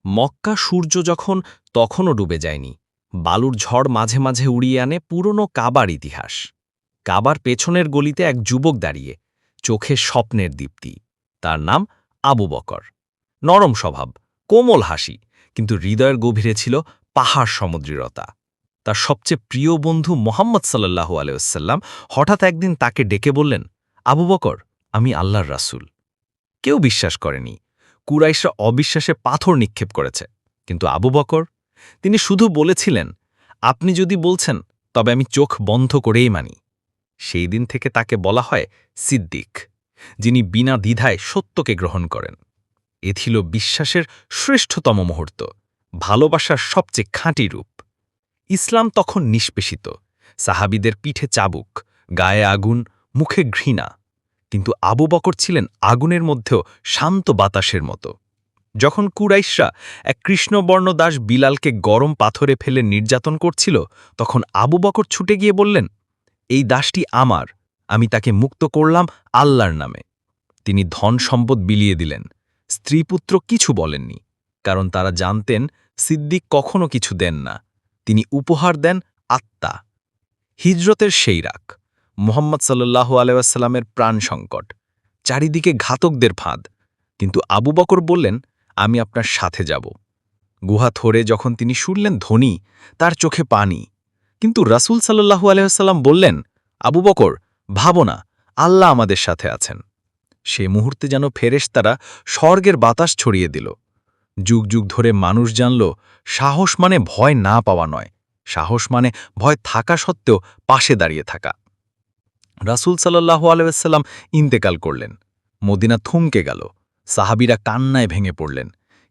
মক্কা সূর্য যখন তখনও ডুবে যায়নি। বালুর ঝড় মাঝে মাঝে উড়িয়ে আনে পুরনো কাবার ইতিহাস। কাবার পেছনের গলিতে এক যুবক দাঁড়িয়ে, চোখে স্বপ্নের দীপ্তি। তার নাম আবু বকর। নরম স্বভাব, কোমল হাসি, কিন্তু হৃদয়ের গভীরে ছিল পাহাড় সমুদ্রিরতা। তার সবচেয়ে প্রিয় বন্ধু মোহাম্মদ সাল্লাল্লাহু আলাইহি ওয়াসাল্লাম হঠাৎ একদিন তাকে ডেকে বললেন, আবু বকর, আমি আল্লাহর রাসূল। কেউ বিশ্বাস করেনি। কুরাইশরা অবিশ্বাসে পাথর নিক্ষেপ করেছে। কিন্তু আবু বকর, তিনি শুধু বলেছিলেন, আপনি যদি বলছেন তবে আমি চোখ বন্ধ করেই মানি। সেই দিন থেকে তাকে বলা হয় সিদ্দিক, যিনি বিনা দ্বিধায় সত্যকে গ্রহণ করেন। এ ছিল বিশ্বাসের শ্রেষ্ঠতম মুহূর্ত, ভালোবাসার সবচেয়ে খাঁটি রূপ। ইসলাম তখন নিষ্পেষিত, সাহাবীদের পিঠে চাবুক, গায়ে আগুন, মুখে ঘৃণা। কিন্তু আবু বকর ছিলেন আগুনের মধ্যেও শান্ত বাতাসের মতো। যখন কুরাইশরা এক কৃষ্ণবর্ণ দাস বিলালকে গরম পাথরে ফেলে নির্যাতন করছিল, তখন আবু বকর ছুটে গিয়ে বললেন, এই দাসটি আমার, আমি তাকে মুক্ত করলাম আল্লাহর নামে। তিনি ধন সম্পদ বিলিয়ে দিলেন, স্ত্রীপুত্র কিছু বলেননি, কারণ তারা জানতেন সিদ্দিক কখনো কিছু দেন না, তিনি উপহার দেন আত্মা। হিজরতের সেই রাত, মুহাম্মদ সাল্লাল্লাহু আলাইহি ওয়াসাল্লামের প্রাণ সংকট, চারিদিকে ঘাতকদের ফাঁদ। কিন্তু আবু বকর বললেন, আমি আপনার সাথে যাব। গুহা থরে যখন তিনি শুনলেন ধ্বনি, তার চোখে পানি। কিন্তু রাসূল সাল্লাল্লাহু আলাইহি ওয়াসাল্লাম বললেন, আবু বকর, ভাবো না, আল্লাহ আমাদের সাথে আছেন। সে মুহূর্তে যেন ফেরেশতারা স্বর্গের বাতাস ছড়িয়ে দিল। যুগ যুগ ধরে মানুষ জানল, সাহস মানে ভয় না পাওয়া নয়, সাহস মানে ভয় থাকা সত্ত্বেও পাশে দাঁড়িয়ে থাকা। রাসূল সাল্লাল্লাহু আলাইহি ওয়াসাল্লাম ইন্তেকাল করলেন। মদিনা থমকে গেল, সাহাবীরা কান্নায় ভেঙে পড়লেন।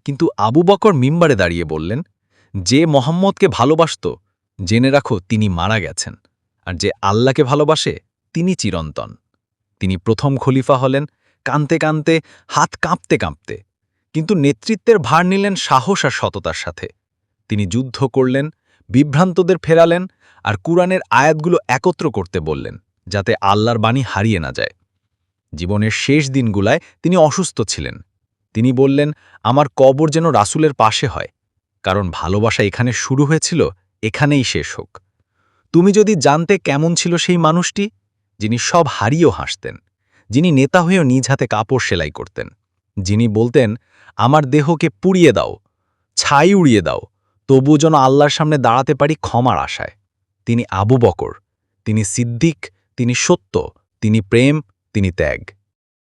কিন্তু আবু বকর মিম্বারে দাঁড়িয়ে বললেন, যে মোহাম্মদকে ভালোবাসত, জেনে রাখো তিনি মারা গেছেন, আর যে আল্লাহকে ভালোবাসে তিনি চিরন্তন। তিনি প্রথম খলিফা হলেন, কাঁদতে কাঁদতে, হাত কাঁপতে কাঁপতে, কিন্তু নেতৃত্বের ভার নিলেন সাহস আর সততার সাথে। তিনি যুদ্ধ করলেন, বিভ্রান্তদের ফেরালেন, আর কুরআনের আয়াতগুলো একত্র করতে বললেন, যাতে আল্লাহর বাণী হারিয়ে না যায়। জীবনের শেষ দিনগুলায় তিনি অসুস্থ ছিলেন। তিনি বললেন, আমার কবর যেন রাসূলের পাশে হয়, কারণ ভালোবাসা এখানে শুরু হয়েছিল, এখানেই শেষ হোক। তুমি যদি জানতে কেমন ছিল সেই মানুষটি, যিনি সব হারিয়েও হাসতেন, যিনি নেতা হয়েও নিজ হাতে কাপড় সেলাই করতেন, যিনি বলতেন, আমার দেহকে পুড়িয়ে দাও, ছাই উড়িয়ে দাও, তবু যেন আল্লাহর সামনে দাঁড়াতে পারি ক্ষমার আশায়। তিনি আবু বকর, তিনি সিদ্দিক, তিনি সত্য, তিনি প্রেম, তিনি ত্যাগ।